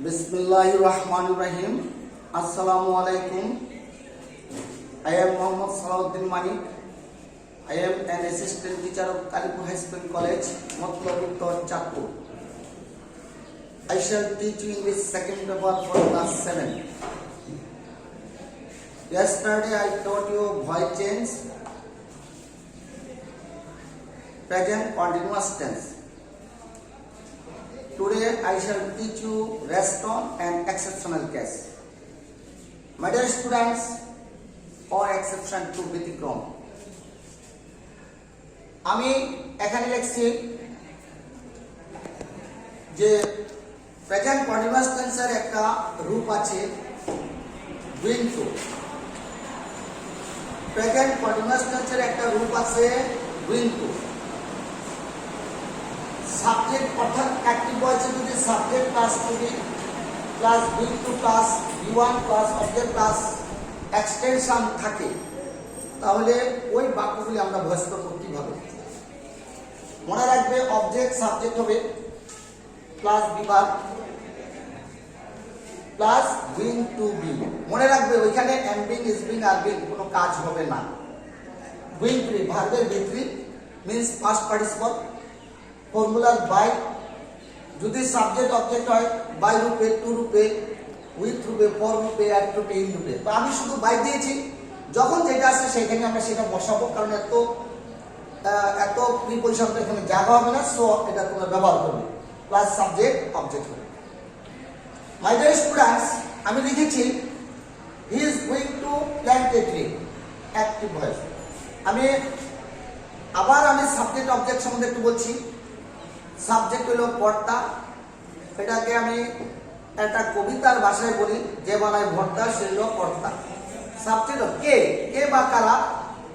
Bismillahirrahmanirrahim. Assalamualaikum. I am Muhammad Salahuddin Manik. I am an assistant teacher of Kalipur High School College, Matlabuttor, Chatpur. I shall teach you English second paper for class 7. Yesterday I taught you voice change, present continuous tense. Today I shall teach you rest on and exceptional case. My dear students, or exception to ব্যতিক্রম, আমি এখানে লিখছি যে present continuous টেন্সের একটা রূপ আছে going two. Present continuous টেন্সের একটা রূপ আছে গোইং টু। সাবজেক্ট অর্থাৎ অ্যাক্টিভ ভয়েসে যদি subject plus to be plus going to plus বি1 প্লাস অবজেক্ট প্লাস এক্সটেনশন থাকে, তাহলে ওই বাক্যগুলি আমরা ভয়েস করব কিভাবে। মনে রাখবে অবজেক্ট সাবজেক্ট হবে প্লাস বিভাগ প্লাস গোইং টু বি। মনে রাখবে ওইখানে am being is being are being কোনো কাজ হবে না। গোইং টু বি ভার্বের ভিত্তি মিন্স পাস্ট পার্টিসিপল, ফর্মুলার বাই, যদি সাবজেক্ট অবজেক্ট হয় বাই রূপে, টু রূপে, উইথ রূপে, ফর রূপে, অ্যাট রূপে, ইন রূপে। তো আমি শুধু বাই দিয়েছি, যখন যেটা আসে সেখানে আমরা সেটা বসাবো, কারণ এত প্রিপোজিশন তো এখানে জায়গা হবে না, সো এটা তোমরা ব্যবহার করবে। প্লাস সাবজেক্ট অবজেক্ট হবে। মাই ডিয়ার স্টুডেন্টস, আমি লিখেছি হি is going to plant a tree, active voice. আমি সাবজেক্ট অবজেক্ট সম্বন্ধে একটু বলছি। সাবজেক্ট হলো কর্তা, এটাকে আমি একটা কবিতার ভাষায় বলি, যে বানায় ভর্তা সে হলো কর্তা। সাবজেক্ট কে বা কারা,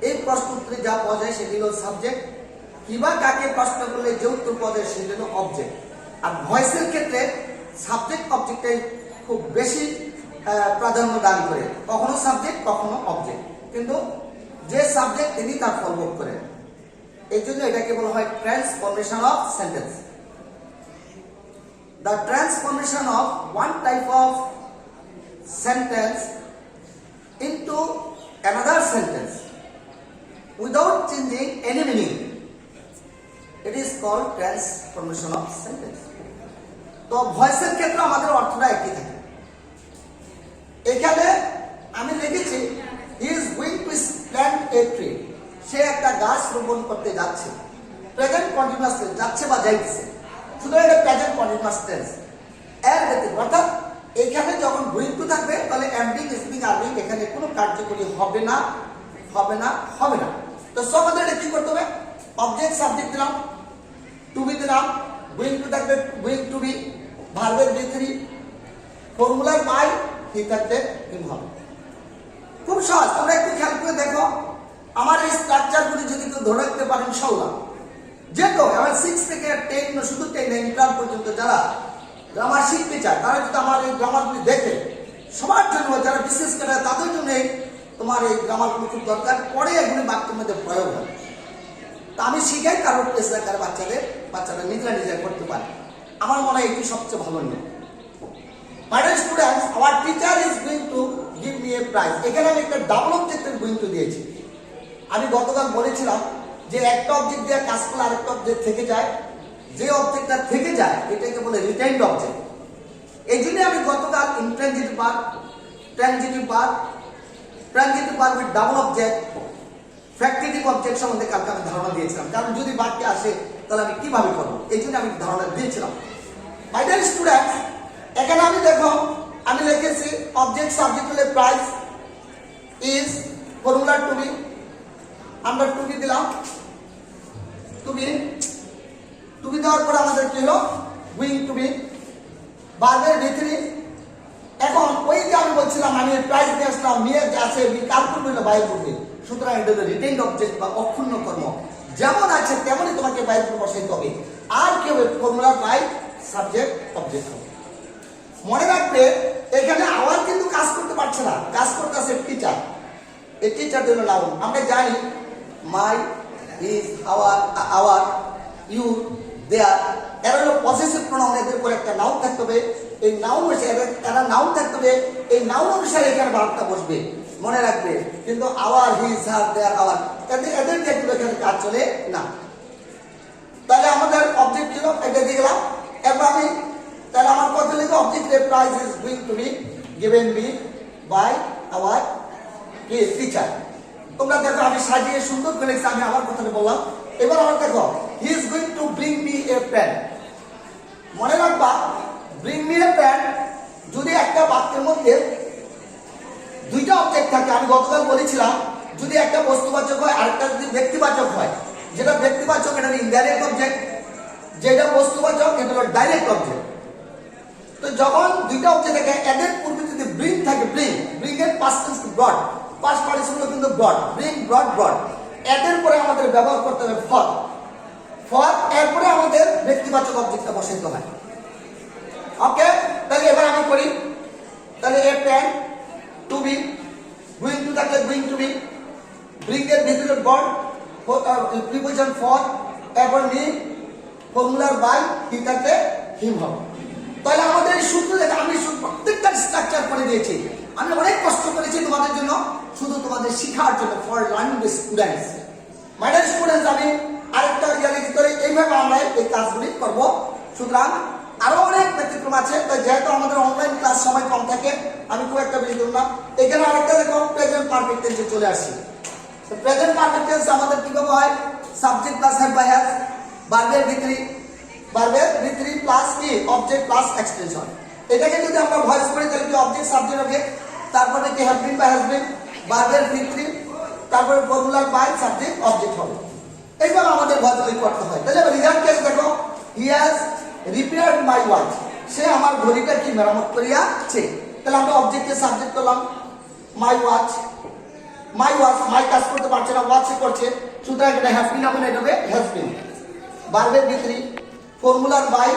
এই প্রশ্ন উত্তরে যা পাওয়া যায় সেটি হলো সাবজেক্ট। কিবা কাকে প্রশ্ন করলে যে উত্তর পাওয়া যায় সেটি হলো অবজেক্ট। আর ভয়েসের ক্ষেত্রে সাবজেক্ট অবজেক্টটাই খুব বেশি প্রাধান্য দান করে, কখনো সাবজেক্ট কখনো অবজেক্ট, কিন্তু যে সাবজেক্ট তিনি তার ফলভোগ করেন। এই জন্য এটাকে বলা হয় transformation of sentence. The transformation of one type of sentence into another sentence without changing any meaning, it is called transformation of sentence. তো ভয়েসের ক্ষেত্রে আমাদের অর্থটা একই থাকে। এখানে আমি লিখেছি he is going to plant a tree, সে একটা গাছ রোপণ করতে যাচ্ছে। প্রেজেন্ট কন্টিনিউয়াস টেন্স, যাচ্ছে বা যাইতেছে, সুতরাং এটা প্রেজেন্ট কন্টিনিউয়াস টেন্স। এর ব্যতিক্রম, অর্থাৎ এখানে যখন গোইং টু থাকবে তাহলে am being is being are being এখানে কোনো কার্যকরী হবে না। তো সব আমাদের এটা কি করতে হবে, অবজেক্ট সাবজেক্ট দিলাম, টু বি দিলাম, গোইং টু থাকবে গোইং টু বি, ভার্বের ভিত্তি, ফর্মুলার বাই, কি থাকবে ইন হবে। খুব সহজ, তোমরা একটু খেয়াল করে দেখো। আমার এই স্ট্রাকচারগুলি যদি কেউ ধরে রাখতে পারেন ইনশাআল্লাহ, যেহেতু আমার 6 থেকে 10 শুধু 10 ইন্টার পর্যন্ত যারা গ্রামার শিখতে চায়, তারা যদি আমার এই গ্রামারগুলি দেখে, সবার জন্য, যারা বিশেষ করে তাদের জন্য তোমার এই গ্রামারগুলো খুব দরকার, পরে এগুলি বাক্যের মধ্যে প্রয়োগ হয়। তা আমি শিখাই কারোর প্লেস রাখার বাচ্চারা নিজেরা করতে পারে। আমার মনে হয় এটি সবচেয়ে ভালো নিয়ম। My dear students, our teacher is going to give me a prize. এখানে আমি একটা ডাবল অবজেক্টের গোইং টু দিয়েছি। আমি গতকাল বলেছিলাম যে একটা অবজেক্ট দিয়ে কাজ করলে আরেকটা অবজেক্ট থেকে যায়, যে অবজেক্টটা থেকে যায় এটাকে বলে রিটেইনড অবজেক্ট। এই জন্য আমি গতকাল intransitive verb, transitive verb with double object, factitive object সম্বন্ধে কালকে আমি ধারণা দিয়েছিলাম, কারণ যদি বাক্যে আসে তাহলে আমি কিভাবে করবো, এই জন্য আমি ধারণা দিয়েছিলাম। মাই ডিয়ার স্টুডেন্টস, এখানে আমি দেখো আমি লিখেছি অবজেক্ট সাবজেক্ট হলে prize, is, formula to be, আমরা টু বি দিলাম, টু বি দেওয়ার পর আমাদের কি হলো গোইং টু বি, ভার্বের ভিত্তি। এখন ওই যে আমি বলছিলাম আমি প্রাইজ নিয়ে আসলাম, নিয়ে আছে বি কার করবে না বাইর করবে, সুতরাং এটা হলো রিটেইনড অবজেক্ট বা অক্ষুণ্ণ কর্ম, যেমন আছে তেমনই তোমাকে বাইর করে বসাইতে হবে। আর কি হবে, ফর্মুলা বাই সাবজেক্ট অবজেক্ট হবে। মনে রাখবে এখানে আওয়ার কিন্তু কাজ করতে পারছে না, কাজ করতেছে টিচার। এই টিচার হলো নাউন। আমরা জানি মাই, হিজ, আওয়ার, ইউ, দেয়ার, এরা হলো পসেসিভ প্রোনাউন, এদের উপর একটা নাউন থাকতে হবে, এই নাউন অনুসারে এরা নাউন থাকতে হবে, এই নাউন অনুসারে এখানে ভার্বটা বসবে, মনে রাখবে। কিন্তু আওয়ার, হিজ, হার, দেয়ার, আওয়ার এদের ক্ষেত্রে এখানে কাজ চলে না। তাহলে আমাদের অবজেক্ট ছিল এটা দিয়ে গেলাম। এরপর আমি তাহলে আমার কথা লিখে object prize is going to be given me by our teacher. তোমরা দেখো আমি সাজিয়ে সুন্দর করে লিখছি, আমি আমার কথাটা বললাম। এবার আমার দেখো he is going to bring me a pen. মনে রাখবা ব্রিং মি এ পেন যদি একটা বাক্যের মধ্যে দুইটা অবজেক্ট থাকে, আমি গতকাল বলেছিলাম যদি একটা বস্তুবাচক হয় আরেকটা যদি ব্যক্তিবাচক হয়, যেটা ব্যক্তিবাচক এটা ইনডাইরেক্ট অবজেক্ট, যেটা বস্তুবাচক এটা হলো ডাইরেক্ট অবজেক্ট। তো যখন দুইটা অবজেক্ট থাকে এদের পূর্বে যদি ব্রিং থাকে, ব্রিং এর past tense brought, past participle কিন্তু ব্রড, ব্রিং ব্রড, এদের পরে আমাদের ব্যবহার করতে হবে ফর, এরপরে আমাদের ব্যক্তিবাচক অবজেক্টটা বসাইতে হয়। ওকে, তাহলে এবার আমি করি। তাহলে a pen to be, going to থাকলে গোইং টু বি, ব্রিং এর ভিতরে ব্রড, প্রিপোজিশন ফর, এরপর মি, ফর্মুলার বাই, কি থাকলে হিম হবে। তাহলে আমাদের এই সূত্র দেখে আমি প্রত্যেকটা স্ট্রাকচার করে দিয়েছি। আমি অনেক কষ্ট করেছি তোমাদের জন্য, শুধু তোমাদের শেখার জন্য, for learning the students. My dear students, আমি আরেকটা রিয়ালিটি করে এইভাবে আমরা এই কাজগুলি করব। সুতরাং আরো অনেক ব্যতিক্রম আছে, তাই যেহেতু আমাদের অনলাইন ক্লাস সময় কম থাকে আমি খুব একটা বেশি দেব না। এখানে আরেকটা দেখো প্রেজেন্ট পারফেক্ট টেন্সে চলে আসি। তো প্রেজেন্ট পারফেক্ট টেন্স আমাদের কিভাবে হয়? Subject plus have by has, ভার্বের ভিতরি প্লাস কি অবজেক্ট প্লাস এক্সটেনশন। এটাকে যদি আমরা ভয়েস করি তাহলে কি অবজেক্ট সাবজেক্ট হবে, তারপরে কি হ্যাভ বিন বা হ্যাজ বিন, ভার্বের ভিতরি, তারপরে ফর্মুলার বাই সাবজেক্ট অবজেক্ট হবে। এইভাবে আমাদের ভয়েস তৈরি করতে হয়। তাহলে রিজাল্ট কেস দেখো, he has repaired my watch, সে আমার ঘড়িটা কি মেরামত করিয়াছে। তাহলে আমরা অবজেক্টকে সাবজেক্ট করলাম, মাই ওয়াচ, মাই কাজ করতে পারছে না, ওয়াচ করছে, সুতরাং এটা হ্যাভ বিন হবে না, এটা হবে হ্যাজ বিন। ভার্বের ভিতরি, ফর্মুলার বাই,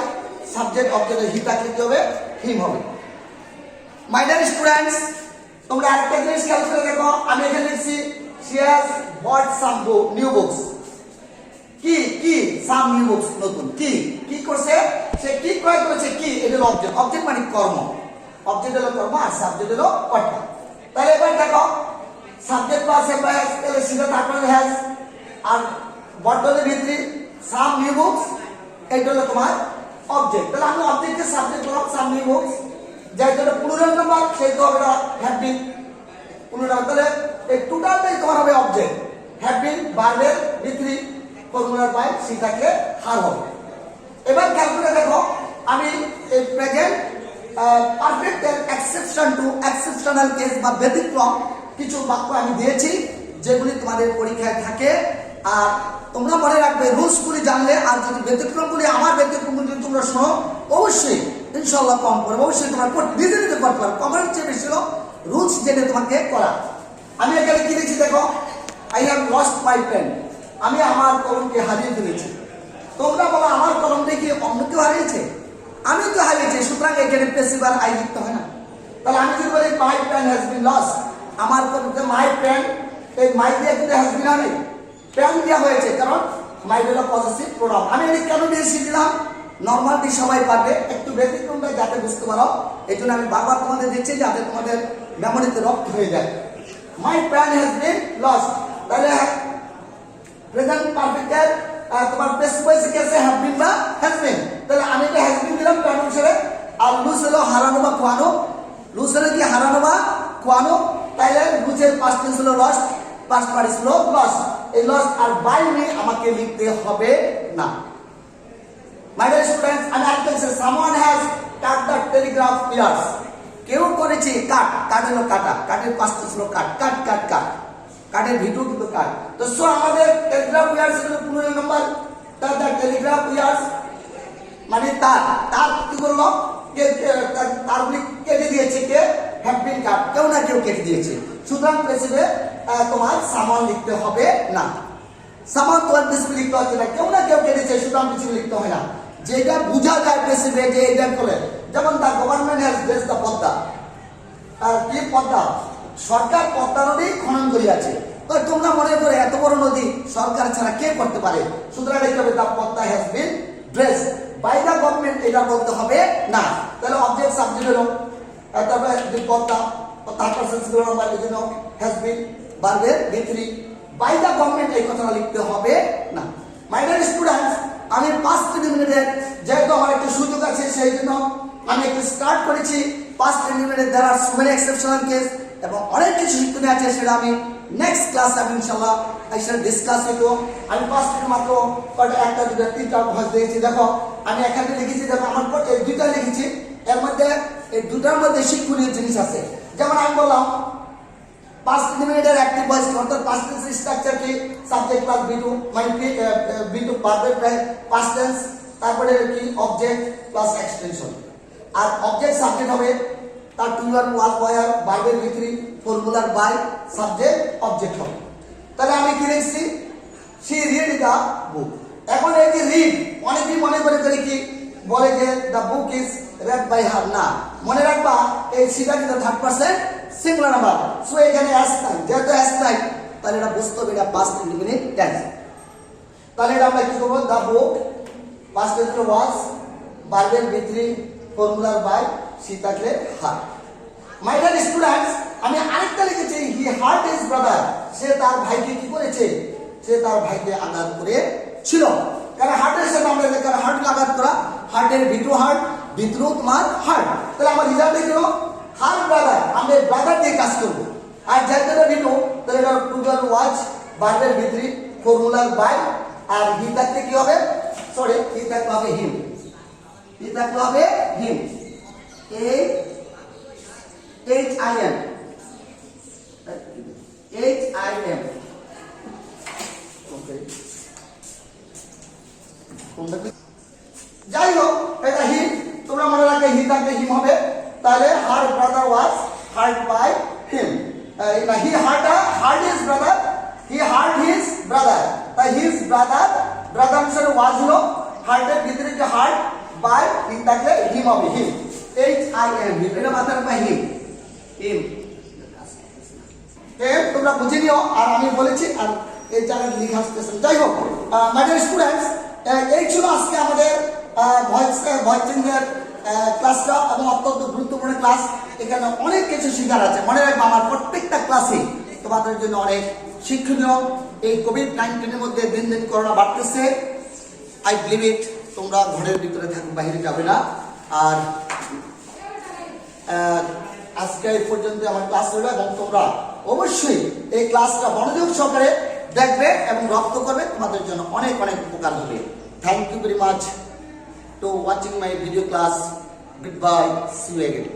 সাবজেক্ট অবজেক্ট হি থাকলে কি হবে, হিম হবে। মাই ডিয়ার স্টুডেন্টস, তোমরা আরেকটা জিনিস খেয়াল করে দেখো, আমি এখানে লিখছি she has bought some new books। কি সাম নিউ বুকস, নতুন কি করছে, সে কি ক্রয় করেছে, কি এটা হলো অবজেক্ট, অবজেক্ট মানে কর্ম, অবজেক্ট হলো কর্ম আর সাবজেক্ট হলো কর্তা। তাহলে এবার দেখো সাবজেক্ট প্লাস হ্যাজ, তাহলে সেটা তারপরে হ্যাজ, আর বর্তমানের ভিতরে সাম নিউ বুকস, এটা হলো তোমার অবজেক্ট। তাহলে আমি অবজেক্টকে সাবজেক্ট করলাম সাম নিউ বুকস, যার জন্য পুনরায় নাম্বার সেই তো হবে হ্যাভ বিন পুনরায়। তাহলে এই টোটালটাই তোমার হবে অবজেক্ট, হ্যাভ বিন, ভার্বের ভিতরে, ফর্মুলার বাই, সি থাকলে হার হবে। এবার খেয়াল করে দেখো আমি এই প্রেজেন্ট পারফেক্ট এর এক্সেপশন টু এক্সেপশনাল কেস বা ব্যতিক্রম কিছু বাক্য আমি দিয়েছি যেগুলি তোমাদের পরীক্ষায় থাকে। আর তোমরা মনে রাখবে রুলসগুলি জানলে, আর যদি ব্যতিক্রমগুলি আমার ব্যতিক্রমগুলি যদি তোমরা শোনো অবশ্যই ইনশাআল্লাহ কম করবে, অবশ্যই তোমরা নিজে নিজে করতে পারো। কমের চেয়ে বেশি হলো রুলস জেনে তোমাকে করা। আমি এখানে কি লিখছি দেখো, I have lost my pen, আমি আমার কলমকে হারিয়ে ফেলেছি। তোমরা বলো আমার কলম দেখি অন্য কেউ হারিয়েছে, আমি তো হারিয়েছি, সুতরাং এখানে প্যাসিভ আই লিখতে হয় না। তাহলে আমি যদি বলি my pen has been lost, আমার কলমকে মাই পেন, এই মাই দিয়ে কিন্তু হ্যাজ বিন আনে, পেন দেওয়া হয়েছে, কারণ মাই হলো পজিটিভ প্রোনাউন। আমি এটা কেন বেশি দিলাম, নর্মালি সবাই পারবে, একটু ব্যতিক্রমটা যাতে বুঝতে পারো এই জন্য আমি বারবার তোমাদের দিচ্ছি যাতে তোমাদের মেমোরিতে রপ্ত হয়ে যায়। My pen has been lost, তাহলে প্রেজেন্ট পারফেক্ট এর তোমার প্রেসিভ ভয়েস কেসে হ্যাভ বিন বা হ্যাজ বিন, তাহলে আমি এটা হ্যাজ বিন দিলাম পেন অনুসারে। আর লুজ হলো হারানো বা খোয়ানো, লুজ হলো কি হারানো বা খোয়ানো, তাইলে লুজের পাস্ট টেন্স হলো লস্ট, পাস্ট পার্টিসিপল হলো লস্ট। এই লস্ট আর বাই মি আমাকে লিখতে হবে না। মাই ডিয়ার স্টুডেন্টস, আমি আরেকটা লিখছি someone has cut the Telegraph wires, কেউ করেছে কাট হলো কাটা, কাটের পাস্ট টেন্স হলো কাট, কাটের ভিডিও কিন্তু কাট। তো সো আমাদের টেলিগ্রাফ ওয়্যারস হলো 15 নম্বর, তার টেলিগ্রাফ ওয়্যারস মানে তার কি করলো, তারগুলি কেটে দিয়েছে, কে হ্যাভ বিন কাট, কেউ না কেউ কেটে দিয়েছে। সুতরাং প্রেসিডে তোমার সামান লিখতে হবে না, সামান তোমার প্রেসিডে লিখতে হচ্ছে না, কেউ না কেউ কেটেছে, সুতরাং প্রেসিডে লিখতে হয় না। যেটা বোঝা যায় প্রেসিডে যে এটা করে, যেমন the government has dress the Padma, কি পদ্মা, সরকার পদ্মা নদী খনন করিয়াছে। তো তোমরা মনে করে এত বড় নদী সরকার ছাড়া কে করতে পারে, সুতরাং লিখতে হবে the Padma has been dress by the government, এটা বলতে হবে না। তাহলে অবজেক্ট সাবজেক্ট হলো, তারপরে বিপদটা থার্ড পারসন সিঙ্গুলার নাম্বার লিখে নাও, হ্যাজ বিন ভার্বের V3 বাই দ্য গভর্নমেন্ট, এই কথাটা লিখতে হবে না। মাই ডিয়ার স্টুডেন্টস, আমি পাস্ট ইন্ডিপেন্ডেন্ট যেহেতু আমার একটা সুযোগ আছে সেই জন্য আমি একটু স্টার্ট করেছি। পাস্ট ইন্ডিপেন্ডেন্ট দেয়ার আর সো মেনি এক্সেপশনাল কেস, এবং অনেক কিছু শিক্ষণীয় আছে, সেটা আমি নেক্সট ক্লাস আমি ইনশাআল্লাহ আইসা ডিসকাস হইতো। আমি পাস্ট মাত্র একটা দুটো তিনটা ভয়েস দিয়েছি। দেখো আমি এখানে লিখেছি, দেখো আমার এই দুইটা লিখেছি, এর মধ্যে এই দুটার মধ্যে শিক্ষণীয় জিনিস আছে। যেমন আমি বললাম পাস্ট ইন্ডিপেন্ডেন্টের অ্যাক্টিভ ভয়েস, অর্থাৎ পাস্ট টেন্স স্ট্রাকচার কি সাবজেক্ট প্লাস B2 মানে B2 ভার্বের পাস্ট টেন্স, তারপরে কি অবজেক্ট প্লাস এক্সটেনশন। আর অবজেক্ট সাবজেক্ট হবে তার টু আর ওয়াজ ওয়্যার ভার্বের V3 ফর্মুলার বাই সাবজেক্ট অবজেক্ট হবে। তাহলে আমি কি লিখছি, শি রিড দ্য বুক। এখন এই যে রিড, অনেকেই মনে করে কি বলে যে the book is read by her, না, মনে রাখবা এই সিটা কিন্তু third person singular number, so এখানে এস নাই, যেহেতু এস নাই তাহলে এটা বুঝতে হবে এটা পাস্ট ইন্ডিপেন্ডেন্ট টেন্স। তাহলে এটা আমরা কি করব, দ্য বুক পাস্ট টেন্স ওয়াজ ভার্বের V3 ফর্মুলার বাই সি থাকলে হার। মাই ডিয়ার স্টুডেন্টস, আমি আরেকটা লিখেছি হি হার্ট হিজ ব্রাদার, সে তার ভাইকে কি করেছে, সে তার ভাইকে আঘাত করেছিল। কারণ হার্টের সাথে আমরা কারণ হার্ট আঘাত করা, হার্টের V2 হার্ট, V3 তোমার হার্ট, তাহলে আমার রেজাল্ট দেখো হার ব্রাদার, আমরা ব্রাদার দিয়ে কাজ করবো। আর যেহেতু V2 তাহলে এটা টু আর ওয়াজ ভার্বের V3 ফর্মুলার বাই, আর হি থাকতে কি হবে, সরি হি থাকতে হবে হিম, হি থাকতে হবে হিম, HIM, যাই হোক এটা হিম, তোমরা মনে রাখবে হি থাকলে হিম হবে। তাহলে her brother was hurt by him, he hurt his brother, he hurt his brother, তাই হিজ ব্রাদার, ব্রাদার হিসেবে ওয়াজ হলো, হার্টের ভিতরে যে হার্ট বাই হি থাকলে হিম হবে, হিম, HIM, এটা মাথায় রাখবা হিম, হিম। তোমরা বুঝে নিও, আর আমি বলেছি আর এই জায়গায় লিখে আসতেছেন। যাই হোক মাই ডিয়ার স্টুডেন্টস, এই ছিল আজকে আমাদের ভয়েস চেঞ্জের ক্লাসটা, এবং অত্যন্ত গুরুত্বপূর্ণ ক্লাস। এখানে অনেক কিছু শেখার আছে, মনে রাখবে আমার প্রত্যেকটা ক্লাসে তোমাদের জন্য অনেক শিক্ষণীয়। এই কোভিড-19 এর মধ্যে দিন দিন করোনা বাড়তেছে, আই বিলিভ ইট, তোমরা ঘরের ভিতরে থাকবে, বাইরে যাবে না। আর আজকে এই পর্যন্ত আমার ক্লাস হলো, এবং তোমরা অবশ্যই এই ক্লাসটা মনোযোগ সহকারে দেখবে এবং রপ্ত করবে, তোমাদের জন্য অনেক অনেক উপকার হবে। Thank you very much to watching my video class. Good bye, see you again.